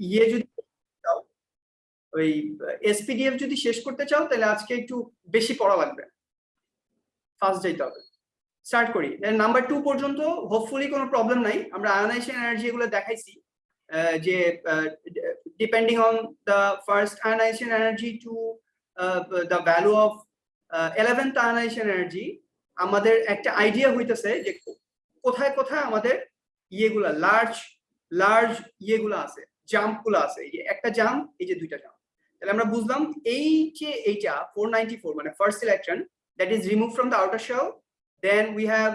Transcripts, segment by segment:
ইয়ে যদি চাও, ওই এসপিডিএফ যদি শেষ করতে চাও তাহলে আজকে একটু বেশি পড়া লাগবে, ফাস্ট যাইতে হবে। স্টার্ট করি। নাম্বার 2 পর্যন্ত হোপফুলি কোনো প্রবলেম নাই। আমরা আয়নাইজেশন এনার্জি এগুলো দেখাইছি, যে depending on the first ionisation energy to the value of 11th ionisation energy, আমাদের একটা আইডিয়া হইতেছে যে কোথায় কোথায় আমাদের ইয়েগুলা লার্জ ইয়েগুলো আছে, জাম্পগুলো আছে। এই যে একটা জাম্প, এই যে দুইটা জাম্প। তাহলে আমরা বুঝলাম এই যে এইটা 494 মানে first electron that is removed from the outer shell. Then we have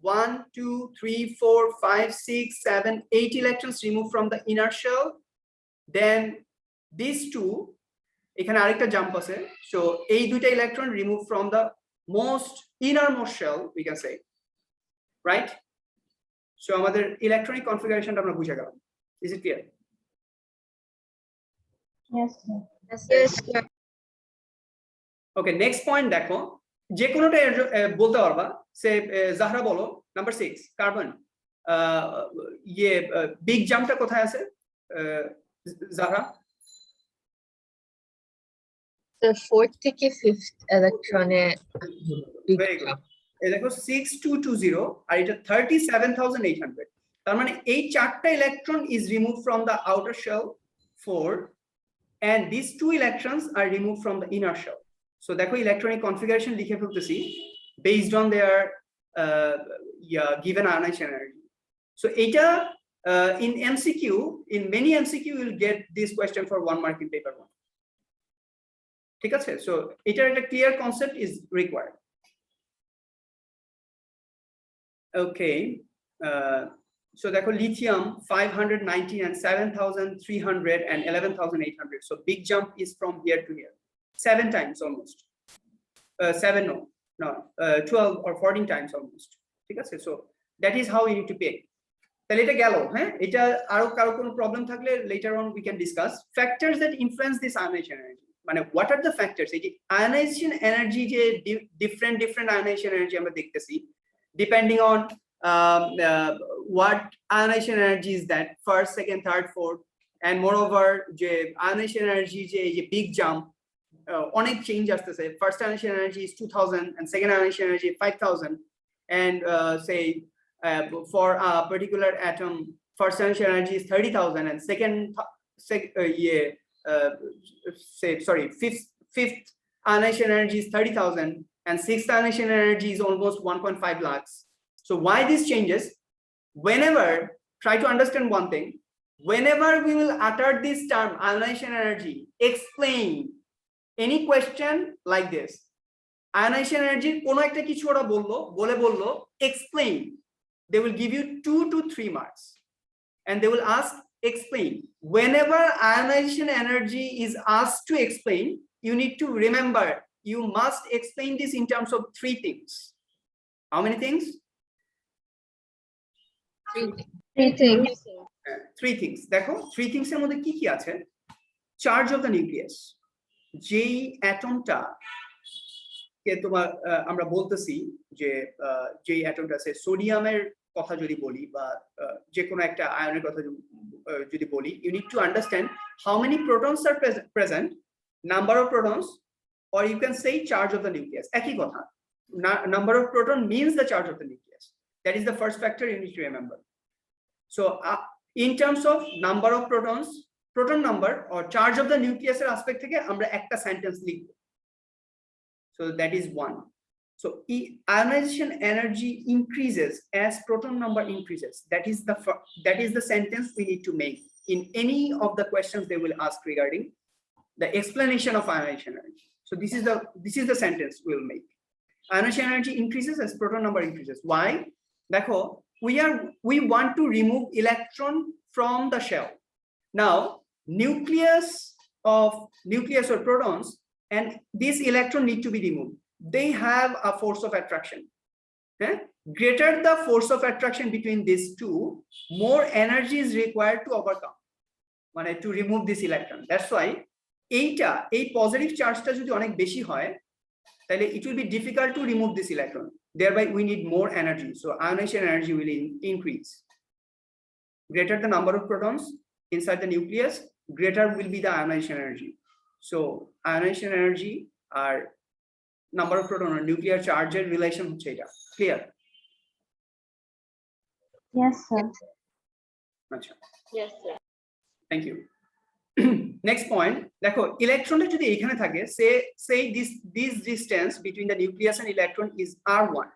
1 2 3 4 5 6 7 8 electrons removed from the inner shell. Then these two, এখানে আরেকটা জাম্প আছে, so এই দুইটা electron removed from the most innermost shell, we can say, right? So আমাদের electronic কনফিগারেশনটা আমরা বুঝে গেলাম। Is it clear? Yes, sir. Yes, sir. Okay, next point দেখো, যে কোনোটা বলতে পারবা। সে জাহরা বলো, নাম্বার 6 কার্বন, ইয়ে বিগ জাম্পটা কোথায় আছে জাহরা? The 4th থেকে 5th electrone. Very good. এই দেখো 6220 আর এটা 37800। তার মানে এই চারটা electron is removed from the outer shell 4 and these two electrons are removed from the inner shell. So দেখো ইলেকট্রনিক কনফিগারেশন লিখে ফেলতেছি based on their given ionization energy. So এটা in MCQ, in many MCQ you will get this question for 1 mark in paper 1. ঠিক আছে? So এটার একটা clear concept is required. Okay, so দেখো lithium 590 and 7300 and 11800. So big jump is from here to here, 7 times almost. 7 no 12 or 14 times almost. ঠিক আছে? So that is how you need to pick. তাহলে এটা গেল। হ্যাঁ, এটা আরো কারো কোনো প্রবলেম থাকলে later on we can discuss factors that influence this ionization energy. মানে what are the factors? এই যে ionization energy, যে different ionization energy আমরা দেখতেছি depending on what ionization energy is that, first, second, third, fourth, and moreover যে ionization energy যে big jump অনেক change আসতেছে। first ionization energy is 2000 and second ionization energy 5000, and say for a particular atom first ionization energy is 30,000 and fifth ionization energy is 30,000 and sixth ionization energy is almost 1.5 lakhs. So why these changes? Whenever, try to understand one thing, whenever we will utter this term ionization energy, explain any question like this. Ionization energy কোনো একটা কিছু ওরা বললো explain, they will give you 2 to 3 marks and they will ask explain. Whenever ionization energy is asked to explain, you need to remember you must explain this in terms of 3 things. How many things? 3 things. 3 things. দেখো 3 things এর মধ্যে কি কি আছে? Charge of the nucleus, যেই অ্যাটমটা কে তোমার আমরা বলতেছি যে যেই অ্যাটমটা আছে, সোডিয়ামের কথা যদি বলি বা যে কোনো একটা আয়নের কথা যদি বলি, you need to understand how many protons are present, number of protons, or you can say charge of the nucleus. একই কথা, number of proton means the charge of the nucleus. That is the first factor you need to remember. So in terms of number of protons, proton number or charge of the nucleus এর aspect থেকে আমরা একটা sentence লিখব। So that is 1. So ionization energy increases as proton number increases. That is the sentence we need to make in any of the questions they will ask regarding the explanation of ionization energy. So this is the sentence we will make. Ionization energy increases as proton number increases. Why? দেখো, we want to remove electron from the shell. Now nucleus or protons and this electron need to be removed. They have a force of attraction. Greater the force of attraction between these two, more energy is required to overcome, মানে to remove this electron. That's why এই positive চার্জটা যদি অনেক বেশি হয় তাহলে it will be difficult to remove this electron. Thereby we need more energy. So ionization energy will increase. Greater the number of protons, inside the nucleus, greater will be the ionization energy. So ionization energy R number of proton or nuclear charge এর relation হচ্ছে এটা, clear? Yes, sir. আচ্ছা, Yes, sir. thank you. Next point, দেখো ইলেকট্রনটা যদি এখানে থাকে, say this distance between the nucleus and electron is r1,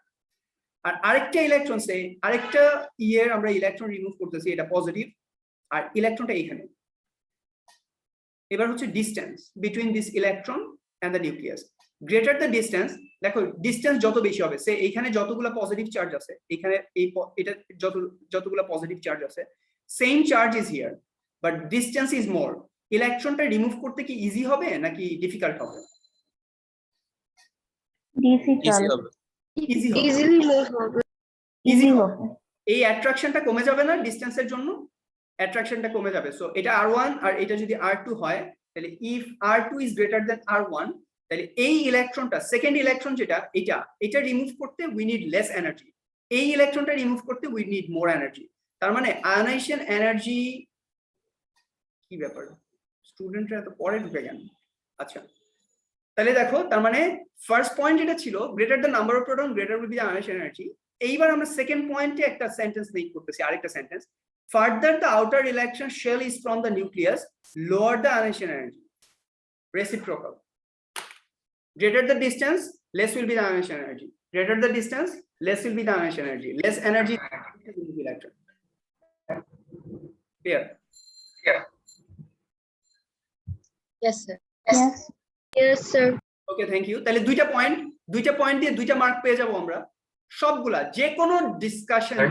আর আরেকটা electron আরেকটা ইয়ের আমরা ইলেকট্রন রিমুভ করতেছি, এটা পজিটিভ, আর ইলেকট্রনটা এখানে। এবার হচ্ছে distance between this electron and the nucleus, greater the distance, দেখো ডিসটেন্স যত বেশি হবে, সে এইখানে যতগুলো পজিটিভ চার্জ আছে, এখানে এটা যতগুলো পজিটিভ চার্জ আছে, same charge is here, but distance is more. ইলেকট্রনটা রিমুভ করতে কি ইজি হবে নাকি ডিফিকাল্ট হবে? Difficult. ইজি হবে, Easily move হবে। ইজি Easy হবে। হবে। এই অ্যাট্রাকশনটা কমে যাবে না ডিসটেন্সের জন্য, অ্যাট্রাকশনটা কমে যাবে। সো এটা r1 আর এটা যদি r2 হয়, তাহলে if r2 is greater than r1, তাহলে এই ইলেকট্রনটা, সেকেন্ড ইলেকট্রন যেটা, এটা রিমুভ করতে উই নিড লেস এনার্জি, এই ইলেকট্রনটা রিমুভ করতে উই নিড মোর এনার্জি। তার মানে আয়নাইজেশন এনার্জি, কি ব্যাপার স্টুডেন্টরা এত পরে ঢুকে গেল। আচ্ছা, তাহলে দেখো, তার মানে ফার্স্ট পয়েন্ট যেটা ছিল greater the number of proton greater will be the ionization energy. এইবার আমরা সেকেন্ড পয়েন্টে একটা সেন্টেন্স মেক করতেছি, আরেকটা sentence, farther the outer electron shell is from the nucleus, lower the ionization energy, reciprocal. Greater the distance, less will be the ionization energy. Greater the distance, less will be the ionization energy. Less energy in the electron. Clear? Yes, sir. Yes. Yes, sir. Okay, thank you. তাহলে দুইটা point দিয়ে দুইটা mark পেয়ে যাবো আমরা। সবগুলা যে কোনো ডিসকাশন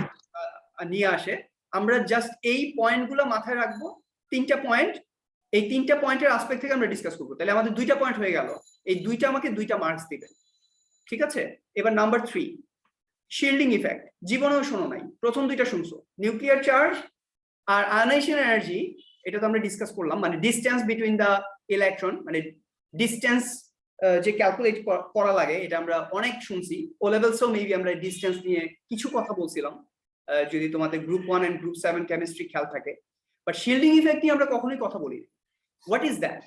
নিয়ে আসে, আমরা জাস্ট এই পয়েন্টগুলো মাথায় রাখবো, তিনটা পয়েন্ট, এই তিনটা পয়েন্টের আসপেক্ট থেকে আমরা ডিসকাস করবো। তাহলে আমাদের দুইটা পয়েন্ট হয়ে গেল, এই দুইটা আমাকে দুইটা মার্কস দিবে, ঠিক আছে? এবার নাম্বার 3, শিল্ডিং ইফেক্ট। জীবনেও শোনো নাই, প্রথম দুইটা শুনছো, নিউক্লিয়ার চার্জ আর আয়নাইজেশন এনার্জি, এটা তো আমরা ডিসকাস করলাম। মানে ডিসটেন্স বিটুইন দ্য ইলেকট্রন, মানে ডিসটেন্স যে ক্যালকুলেট করা লাগে, এটা আমরা অনেক শুনছি। ও লেভেলসেও মেবি আমরা ডিসটেন্স নিয়ে কিছু কথা বলছিলাম, যদি তোমাদের গ্রুপ 1 এন্ড গ্রুপ 7 কেমিস্ট্রি খেয়াল থাকে। বাট শিল্ডিং ইফেক্ট নিয়ে আমরা কখনোই কথা বলি। What is that?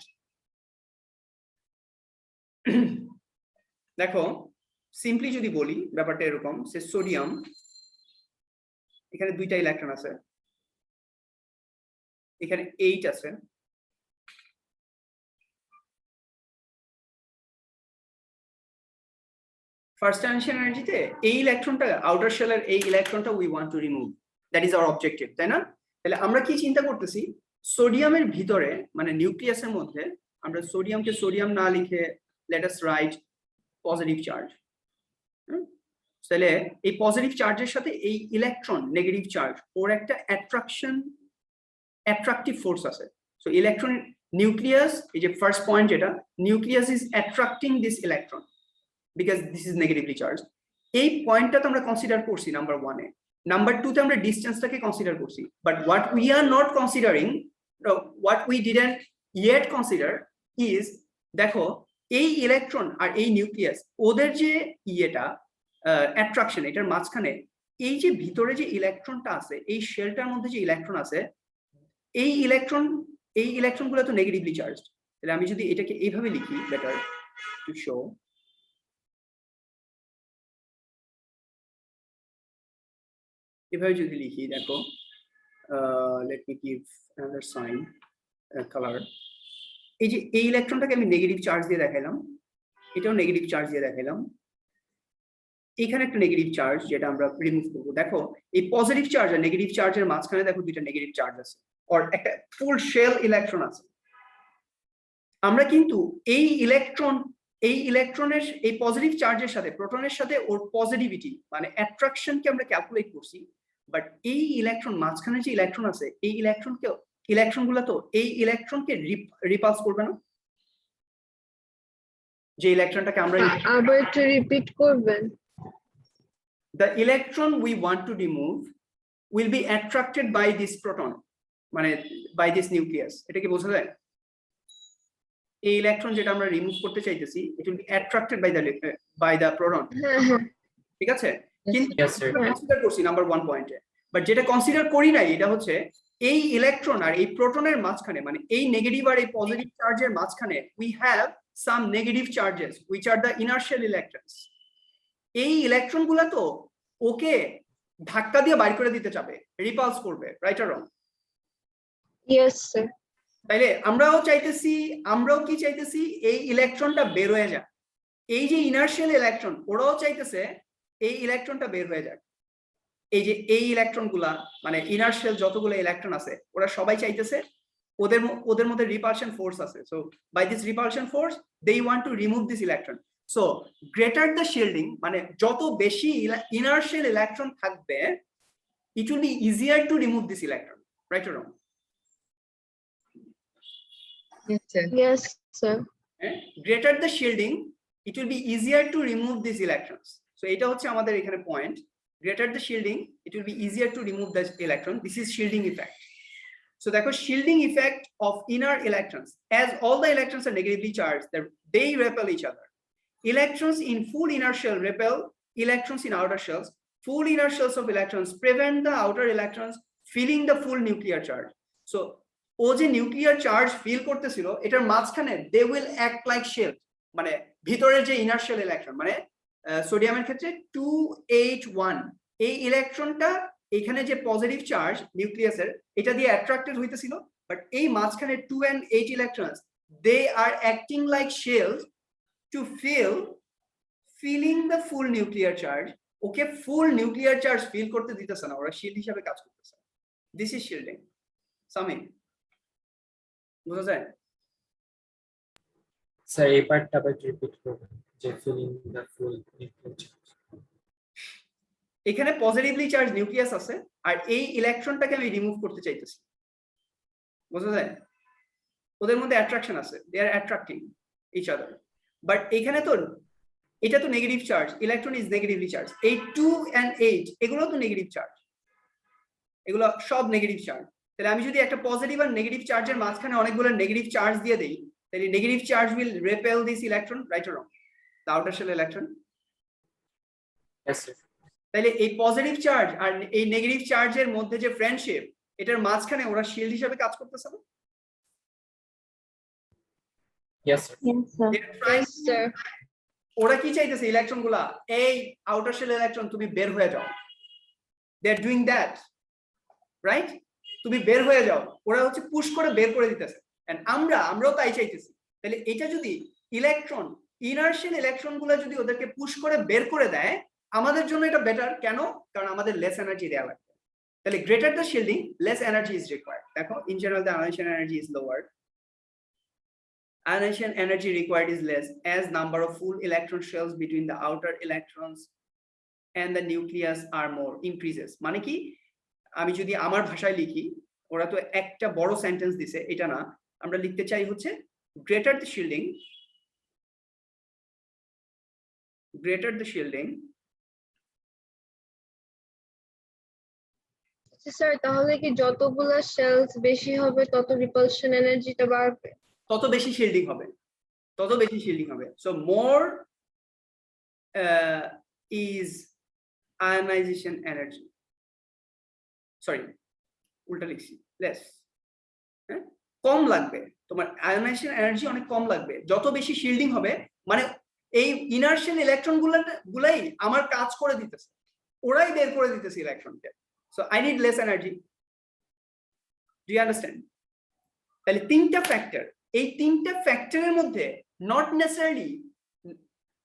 দেখো সিম্পলি যদি বলি, ব্যাপারটা এরকম, সে সোডিয়াম, এখানে দুইটা ইলেকট্রন আছে, এখানে 8 আছে, ফার্স্ট আয়নাইজেশন এনার্জিতে এই ইলেকট্রনটা, আউটার শেলের এই ইলেকট্রনটা we want to remove, that is our objective, তাই না? তাহলে আমরা কি চিন্তা করতেছি, সোডিয়ামের ভিতরে মানে নিউক্লিয়াসের মধ্যে আমরা সোডিয়ামকে সোডিয়াম না লিখে let us right positive charge. তাহলে এই পজিটিভ চার্জের সাথে এই ইলেকট্রন নেগেটিভ চার্জ, ওর একটা অ্যাট্রাকটিভ ফোর্স আছে। সো ইলেকট্রন নিউক্লিয়াস, এই যে ফার্স্ট পয়েন্ট যেটা, nucleus is attracting this electron because this is negatively charged. এই পয়েন্টটা তো আমরা কনসিডার করছি নাম্বার 1 এ। নাম্বার 2 তে আমরা ডিসটেন্সটাকে কনসিডার করছি, but what we are not considering, what we didn't yet consider is, দেখো এই ইলেকট্রন আর এই নিউক্লিয়াস, ওদের যে ইয়েটা অ্যাট্রাকশন, এটার মাঝখানে এই যে ভিতরে যে ইলেকট্রনটা আছে, এই শেলটার মধ্যে যে ইলেকট্রন আছে, এই ইলেকট্রনগুলো তো নেগেটিভলি চার্জড। তাহলে আমি যদি এটাকে এইভাবে লিখি, বেটার টু শো, এভাবে যদি লিখি, দেখো let me give another sign, colour. এই যে এই ইলেকট্রনটাকে আমি নেগেটিভ চার্জ দিয়ে দেখাইলাম, এটাও নেগেটিভ চার্জ দিয়ে দেখাইলাম, এখানে একটা নেগেটিভ চার্জ যেটা আমরা রিমুভ করবো। দেখো এই পজিটিভ চার্জ আর নেগেটিভ চার্জের মাঝখানে দেখো দুইটা নেগেটিভ চার্জ আছে, আর একটা ফুল শেল ইলেকট্রন আছে। আমরা কিন্তু এই ইলেকট্রনের এই পজিটিভ চার্জের সাথে, প্রোটনের সাথে ওর পজিটিভিটি মানে অ্যাট্রাকশনকে আমরা ক্যালকুলেট করছি, বাট এই ইলেকট্রন মাঝখানে যে ইলেকট্রন আছে, এই ইলেকট্রনগুলো তো এই ইলেকট্রনকে রিপালস করবে না। যে ইলেকট্রনটাকে আমরা আবার একটু রিপিট করবেন। the electron we want to remove will be attracted by this proton, মানে by this nucleus. এটা কি বোঝা যায়? এই ইলেকট্রন যেটা আমরা রিমুভ করতে চাইতেছি, it will be attracted by the proton. ঠিক আছে? কিন্তু কনসিডার করছি নাম্বার 1 পয়েন্টে, বাট যেটা কনসিডার করি নাই, এটা হচ্ছে এই ইলেকট্রন আর এই প্রোটনের মাঝখানে মানে এই নেগেটিভ আর এই পজিটিভ চার্জের মাঝখানে we have some negative charges which are the inertial electrons. এই ইলেকট্রন গুলা তো ওকে ধাক্কা দিয়ে বাইর করে দিতে চাবে, রিপালস করবে, right or wrong? Yes, sir. তাইলে আমরাও কি চাইতেছি এই ইলেকট্রনটা বের হয়ে যাক। এই যে ইনার্শিয়াল ইলেকট্রন ওরাও চাইতেছে এই ইলেকট্রনটা বের হয়ে যাক। এই যে এই ইলেকট্রন গুলা মানে ইনার্শিয়াল যতগুলো ইলেকট্রন আছে ওরা সবাই চাইতেছে ওদের মধ্যে রিপালশন ফোর্স আছে, so by this repulsion force they want to remove this electron. So greater the shielding মানে যত বেশি ইনার্শিয়াল ইলেকট্রন থাকবে it will be easier to remove this electron, right or wrong? Yes, sir. Yes, sir. Greater the shielding, it will be easier to remove these electrons. So এটা হচ্ছে আমাদের এখানে point, greater the shielding, it will be easier to remove the electron. This is shielding effect. So দেখো shielding effect of inner electrons, as all the electrons are negatively charged, they repel each other. Electrons in full inner shell repel electrons in outer shells. Full inner shells of electrons prevent the outer electrons feeling the full nuclear charge. So ও যে nuclear charge feel করতেছিল এটার মাঝখানে they will act like shell, মানে ভিতরের যে inertial electron মানে সোডিয়ামের ক্ষেত্রে 2H1 এই ইলেকট্রনটা এখানে যে পজিটিভ চার্জ নিউক্লিয়াসের এটা দিয়ে অ্যাট্রাক্টেড হইতেছিল, বাট এই মাঝখানে 2 and 8 electrons they are acting like shells to feeling the full nuclear charge. Okay full nuclear charge feel করতে দিতেছে না, ওরা শিল্ড হিসাবে কাজ করতেছে। This is shielding. সামিন বুঝা যায়? স্যার এই পার্টটা আবার রিপিট করবেন যে feeling the full nuclear charge. এখানে পজিটিভলি চার্জ নিউক্লিয়াস আছে আর এই ইলেকট্রনটাকে আমি রিমুভ করতে চাইতেছি, বুঝা যায়? ওদের মধ্যে অ্যাট্রাকশন আছে, দে আর অ্যাট্রাক্টিং ইচ আদার, বাট এখানে তো এটা তো negative charge, electron is negatively charge. এই 2 and 8 এগুলো তো নেগেটিভ চার্জ, এগুলো সব নেগেটিভ চার্জ। তাহলে আমি যদি একটা পজিটিভ আর নেগেটিভ চার্জের মাঝখানে অনেকগুলো নেগেটিভ চার্জ দিয়ে দেই তাহলে negative charge will repel this electron, right or wrong? The outer shell electron. Yes sir. তাহলে এই পজিটিভ চার্জ আর এই নেগেটিভ চার্জের মধ্যে যে ফ্রেন্ডশিপ এটার মাঝখানে ওরা শিল্ড হিসেবে কাজ করতেছে না? Yes sir. Yes, sir. Yes, sir. ওরা কি চাইতেছে ইলেকট্রন গুলা এই আউটার শেল ইলেকট্রন তুমি বের হয়ে যাও, দে আর ডুইং দ্যাট, রাইট? তুমি বের হয়ে যাও, ওরা হচ্ছে পুশ করে বের করে দিতেছে, এন্ড আমরাও তাই চাইতেছি। তাহলে এটা যদি ইলেকট্রন ইনার্শিয়াল ইলেকট্রন গুলা যদি ওদেরকে পুশ করে বের করে দেয় আমাদের জন্য এটা বেটার। কেন? কারণ আমাদের লেস এনার্জি দেওয়া লাগবে। তাহলে greater the shielding less energy is required. দেখো in general the ionization energy is lower, ionization energy required is less as number of full electron shells between the outer electrons and the nucleus are more increases। মানে কি আমি যদি আমার ভাষায় লিখি, ওরা তো একটা বড় সেন্টেন্স দিছে, এটা না, আমরা লিখতে চাই হচ্ছে greater the shielding স্যার তাহলে কি যতগুলা সেলস বেশি হবে তত রিপালশন এনার্জিটা বাড়বে? তত বেশি শিল্ডিং হবে, so more is ionization energy, sorry উল্টা লিখছি, লেস, হ্যাঁ কম লাগবে, তোমার আয়োনাইজেশন এনার্জি অনেক কম লাগবে যত বেশি শিল্ডিং হবে। মানে এই ইনার্শিয়াল ইলেকট্রন গুলাই আমার কাজ করে দিতেছে, ওরাই বের করে দিতেছে ইলেকট্রনকে, so I need less energy. Do you understand? তাহলে তিনটা ফ্যাক্টর, এই তিনটা ফ্যাক্টরের মধ্যে নট নেসেসারিলি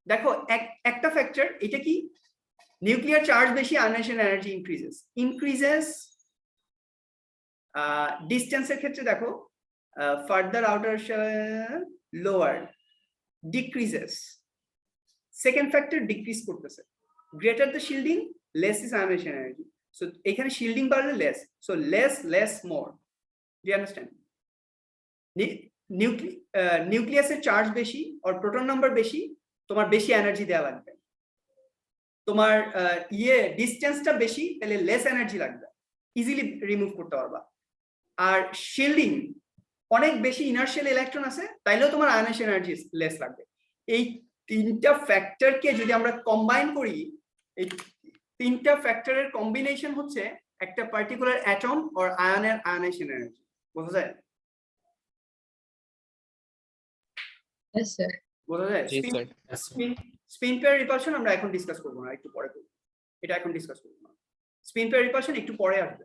দেখো একটা ফ্যাক্টর এটা কি নিউক্লিয়ার চার্জ বেশি আয়োনাইজেশন এনার্জি ইনক্রিজেস ডিসটেন্সের ক্ষেত্রে দেখো farther outer lower decreases, second factor decrease করতেছে। Greater the shielding less is ionization energy, so এখানে শিল্ডিং বাড়লে less, so less more. Do you understand? নিউক্লিয়াসের চার্জ বেশি আর প্রোটন নাম্বার বেশি, তোমার বেশি এনার্জি দেওয়া লাগবে। তোমার ডিসটেন্সটা বেশি, তাহলে লেস এনার্জি লাগবে, ইজিলি রিমুভ করতে পারবা। আর শিল্ডিং অনেক বেশি ইনার্শিয়াল ইলেকট্রন আছে, তাইলেও তোমার আয়োনাইজেশন এনার্জি লেস লাগবে। এই তিনটা ফ্যাক্টরকে যদি আমরা কম্বাইন করি, এই তিনটা ফ্যাক্টরের কম্বিনেশন হচ্ছে একটা পার্টিকুলার অ্যাটম অর আয়নের আয়নেশন এনার্জি বোঝা যায়? Yes, sir. বোঝা যায়? জি sir. Yes, sir. Spin pair repulsion আমরা এখন ডিসকাস করবো না, একটু পরে করবো। এটা এখন ডিসকাস করবো না। স্পিন পেয়ার রিপালশন একটু পরে আসবে,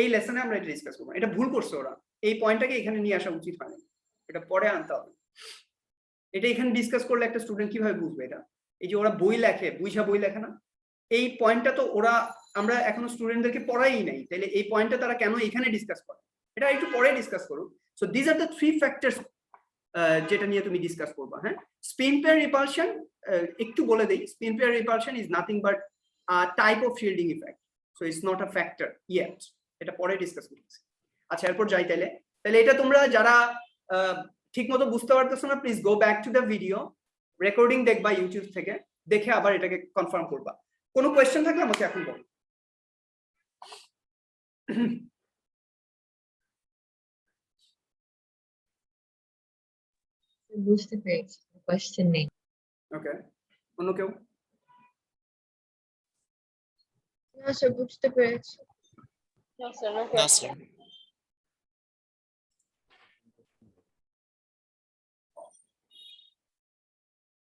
এই লেসনে আমরা এটা ডিসকাস করবো। এটা ভুল করছে ওরা, এই পয়েন্টটাকে এখানে নিয়ে আসা উচিত হয়নি, এটা পরে আনতে হবে। এটা এখানে ডিসকাস করলে একটা স্টুডেন্ট কিভাবে বুঝবে এটা? এই যে ওরা বই লেখে, বুঝা বই লেখে না, এই পয়েন্টটা তো ওরা আমরা এখনো স্টুডেন্টদেরকে পড়াই নাই, তাহলে এই পয়েন্টটা তারা কেন এখানে ডিসকাস করে? এটা একটু পরে ডিসকাস করুন। So this are the 3 factors যেটা নিয়ে তুমি ডিসকাস করবা। হ্যাঁ, স্পিন পেয়ার রিপালশন একটু বলে দেই, spin pair repulsion is nothing but type of shielding effect, so it's not a factor yet, এটা পরে ডিসকাস করতেছি। আচ্ছা, এরপর যাই তাহলে এটা তোমরা যারা ঠিক মতো বুঝতে পারতেছো না, please go back to the video, recording দেখবা ইউটিউব থেকে, দেখে আবার এটাকে কনফার্ম করবা। কোনো কোয়েশ্চেন থাকলে আমাকে এখন বলো। বুঝতে পেরেছি, কোয়েশ্চেন নেই। ওকে, অন্য কেউ? না স্যার, বুঝতে পেরেছি। না স্যার।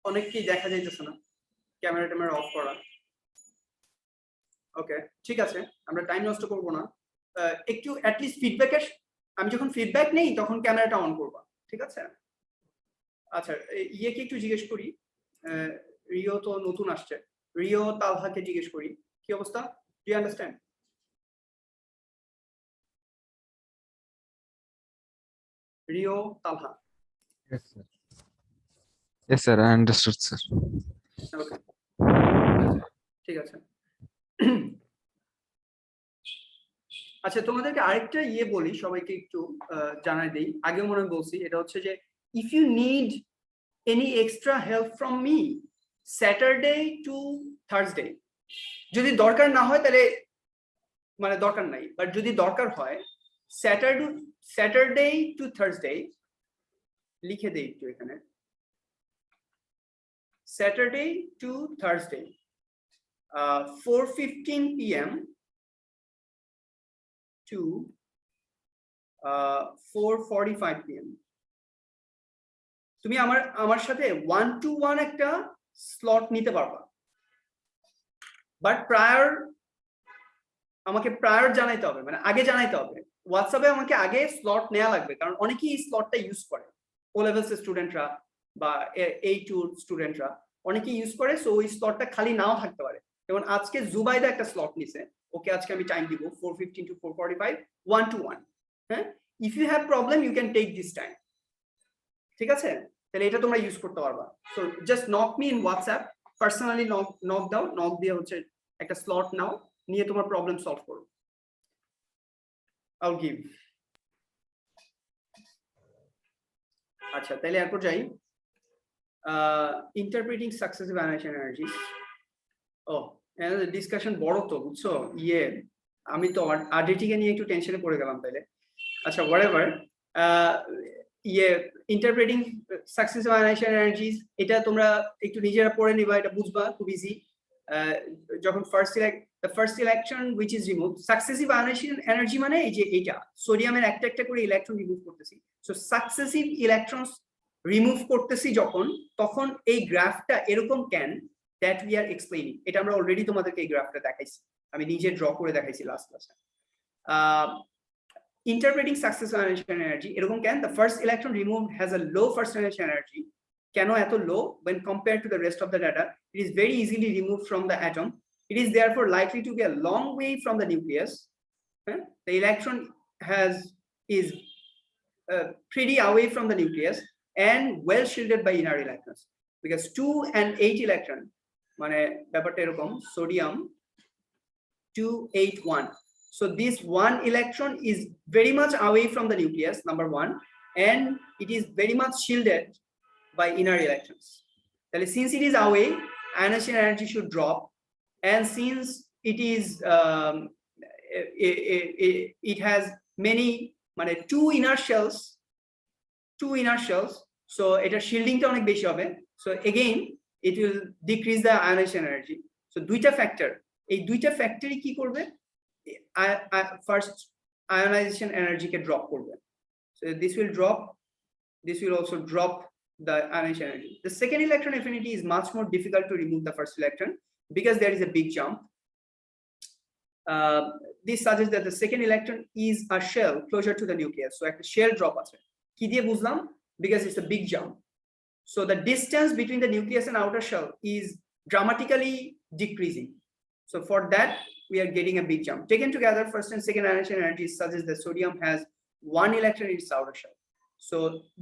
অনেককেই দেখা যাইতেছে না, ক্যামেরা অফ করা। ওকে, ঠিক আছে, আমরা টাইম নষ্ট করব না। একটু অ্যাটলিস্ট ফিডব্যাকের, আমি যখন ফিডব্যাক নেই তখন ক্যামেরাটা অন করবা, ঠিক আছে? আচ্ছা, ইয়েকে একটু জিজ্ঞেস করি, রিও তো নতুন আসছে, রিও তালহাকে জিজ্ঞেস করি, কি অবস্থা? Do you understand? Rio, Talha. Yes, sir. Yes, sir. I understood, sir. Okay, ঠিক আছে। আচ্ছা, তোমাদেরকে আরেকটা ইয়ে বলি, সবাইকে একটু জানাই দেই, আগেও মনে হয় বলছি, এটা হচ্ছে যে if you need any extra help from me Saturday to Thursday, যদি দরকার না হয় তাহলে মানে দরকার নাই, বাট যদি দরকার হয় স্যাটারডে টু থার্সডে, লিখে দেই একটু এখানে, Saturday to Thursday 4:15 PM to 4:45 PM তুমি আমার সাথে 1-to-1 একটা স্লট নিতে পারবা, বাট আমাকে প্রায়র জানাইতে হবে, মানে আগে জানাইতে হবে। হোয়াটসঅ্যাপে আমাকে আগে স্লট নেওয়া লাগবে, কারণ অনেকেই এই স্লটটা ইউজ করে, ও লেভেলস স্টুডেন্টরা বা A2 স্টুডেন্টরা অনেকেই ইউজ করে। সো ওই স্লটটা খালি নাও থাকতে পারে। যেমন আজকে জুবাইদা একটা স্লট নিছে, ওকে আজকে আমি টাইম দিব 4:15 to 4:45 1-to-1। হ্যাঁ, if you have problem you can take this time, ঠিক আছে? তাহলে এটা তোমরা ইউজ করতে পারবা। So just knock me in WhatsApp, personally knock দাও, নক দিয়ে হচ্ছে একটা স্লট নাও, নিয়ে তোমার প্রবলেম সলভ করো। I'll give। আচ্ছা, তাহলে এরপর যাই, ইন্টারপ্রিটিং সাকসেসিভ আয়নাইজেশন এনার্জি। ও, ডিসকাশন বড় তো, বুঝছো? ইয়ে, আমি তো আরডিটিকে নিয়ে একটু টেনশনে পড়ে গেলাম তাইলে। আচ্ছা, হোয়াটএভার, ইয়ে ইন্টারপ্রিটিং সাকসেসিভ আয়নাইজেশন এনার্জিস, এটা তোমরা একটু নিজেরা পড়ে নিবা, এটা বুঝবা, খুব ইজি। যখন first electron which is removed, successive ionisation energy মানে এই যে এইটা সোডিয়ামের একটা একটা করে ইলেকট্রন রিমুভ করতেছি। সো সাকসেসিভ ইলেকট্রনস রিমুভ করতেছি যখন, তখন এই গ্রাফটা এরকম কেন, দ্যাট উই আর এক্সপ্লেইনিং। এটা আমরা অলরেডি তোমাদেরকে এই গ্রাফটা দেখাইছি, আমি নিজে ড্র করে দেখাইছি লাস্ট ক্লাসে। Interpreting successive ionization energy এরকম কেন, the first electron removed has a low first ionization energy, কেন এত low when compared to the rest of the data? It is very easily removed from the atom, it is therefore likely to be a long way from the nucleus. The electron is pretty away from the nucleus and well shielded by inner electrons, because 2 and 8 electron মানে ব্যাপারটা এরকম, sodium 281. So this one electron is very much away from the nucleus, number one, and it is very much shielded by inner electrons. Since it is away, ionization energy should drop, and since it is it has many two inner shells, so it is shielding ta onek beshi hobe, so again it will decrease the ionization energy. So দুইটা factor, এই দুইটা factor কি করবে, first ionization energy কে drop করবে, so this will drop, this will also drop the ionization energy. The second electron affinity is much more difficult to remove the first electron because there is a big jump. This suggests that the second electron is a shell closer to the nucleus, so একটা shell drop আছে কি দিয়ে বুঝলাম, because it's a big jump, so the distance between the nucleus and outer shell is dramatically decreasing, so for that we are getting a big jump. Taken together, first and second ionization energies suggests that sodium has 1 electron in its outer shell. So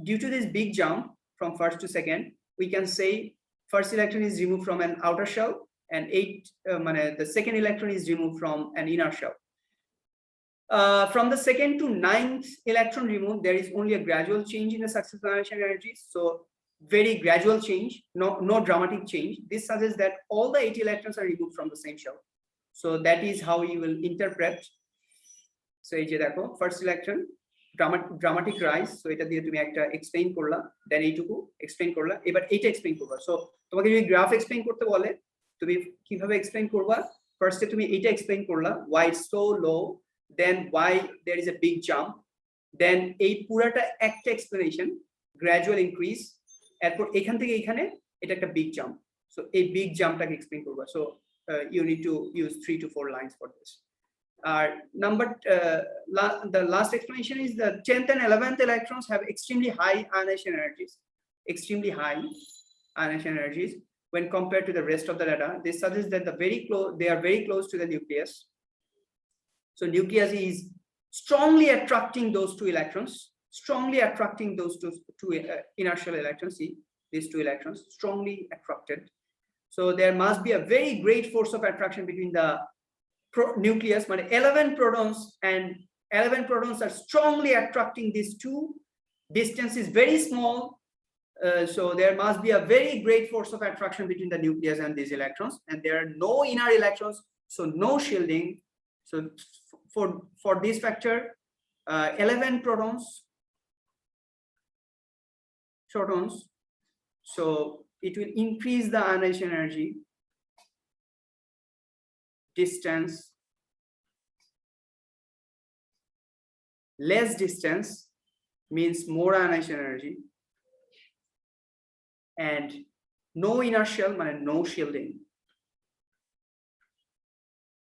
due to this big jump from first to second, we can say first electron is removed from an outer shell and the second electron is removed from an inner shell. From the second to 9th electron removed, there is only a gradual change in the successive ionization energies, so very gradual change, no dramatic change. This suggests that all the 8 electrons are removed from the same shell, so that is how you will interpret. So এই যে দেখো first electron dramatic rise, so এটা দিয়ে তুমি একটা explain করলা, then এইটুকু explain করলা, এবার এইটা explain করবা। so তোমাকে যদি গ্রাফ explain করতে বলে তুমি কিভাবে explain করবা, ফার্স্টে তুমি এইটা explain করলা why it's so low, then why there is a big jump, then এই পুরাটা একটা explanation, gradual increase, এরপর এখান থেকে এখানে এটা একটা big jump, so এই big jumpটাকে explain করবা। so you need to use 3 to 4 lines for this. The last explanation is the 10th and 11th electrons have extremely high ionization energies, when compared to the rest of the data. This suggests that they are very close to the nucleus, so nucleus is strongly attracting those 2 electrons, inner shell electrons. See these 2 electrons strongly attracted, so there must be a very great force of attraction between the nucleus, but 11 protons are strongly attracting these 2. Distance is very small, so there must be a very great force of attraction between the nucleus and these electrons, and there are no inner electrons, so no shielding. So for this factor, 11 protons, so it will increase the ionization energy. Distance, less distance means more ionization energy, and no inner shell, no shielding,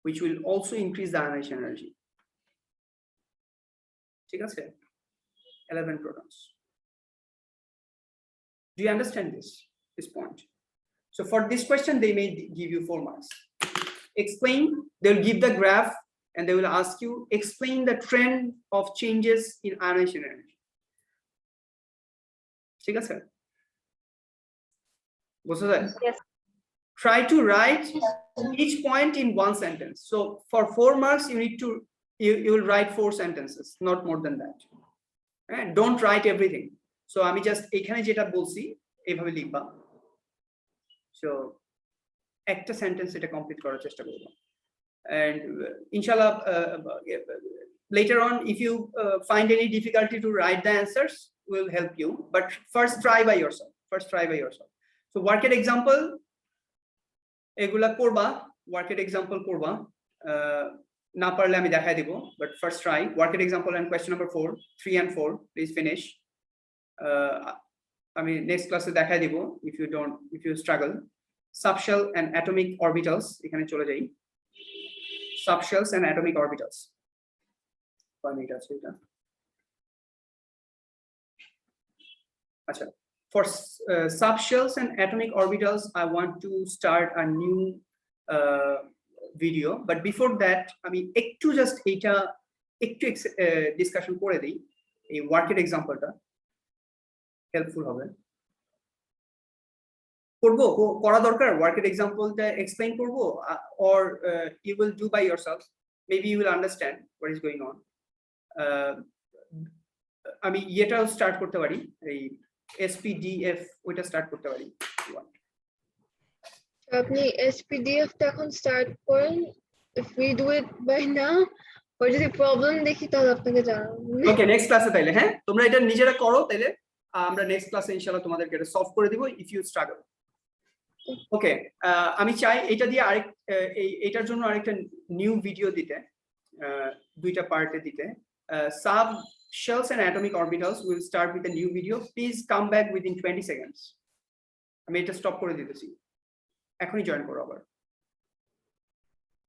which will also increase the ionization energy. ঠিক আছে, 11 protons. Do you understand this point? So for this question they may give you 4 marks. Explain, they'll give the graph and they will ask you explain the trend of changes in ionization energy. ঠিক আছে, বুঝছো? Yes. Try to write each point in 1 sentence. So for 4 marks you need to you will write 4 sentences, not more than that. And don't write everything. So আমি just এখানে যেটা বলছি এইভাবে লিখবা, so একটা সেন্টেন্স এটা কমপ্লিট করার চেষ্টা করব, and inshallah later on if you find any difficulty to write the answers, we'll help you, but first try by yourself. So worked example এগুলা করবা, worked example করবা, না পারলে আমি দেখাই দিব, but first try worked example and question number 4, 3 and 4 please finish. আমি next class এ দেখাই দিব if you struggle. Subshell and atomic orbitals, এখানে চলে যাই, subshells and atomic orbitals. আচ্ছা, for subshells and atomic orbitals I want to start a new video, but before that আমি একটু just এটা একটু ডিসকাশন করে দেই, এই ওয়ার্কেড এক্সাম্পলটা হেল্পফুল হবে। করবো, করা দরকার ওয়ার্কেড এক্সাম্পলটা এক্সপ্লেইন করবো, or you will do by yourself, maybe you will understand what is going on. আমি এটাও স্টার্ট করতে পারি, এই SPDF ওইটা স্টার্ট করতে পারি। আপনি SPDF টা এখন স্টার্ট করেন, if we do it by now, or যদি প্রবলেম দেখি তাহলে আপনাকে জানাবো। ওকে, নেক্সট ক্লাসে তাইলে, হ্যাঁ তোমরা এটা নিজেরা করো, তাইলে আমরা নেক্সট ক্লাসে ইনশাআল্লাহ তোমাদেরকে এটা সলভ করে দিব if you struggle. ওকে, আমি চাই এটা দিয়ে এটার জন্য আরেকটা নিউ ভিডিও দিতে, দুইটা পার্টে দিতে sub shells and atomic orbitals will start with a new video. Please come back within 20 seconds. আমি এটা স্টপ করে দিতেছি, এখনই জয়েন করো আবার।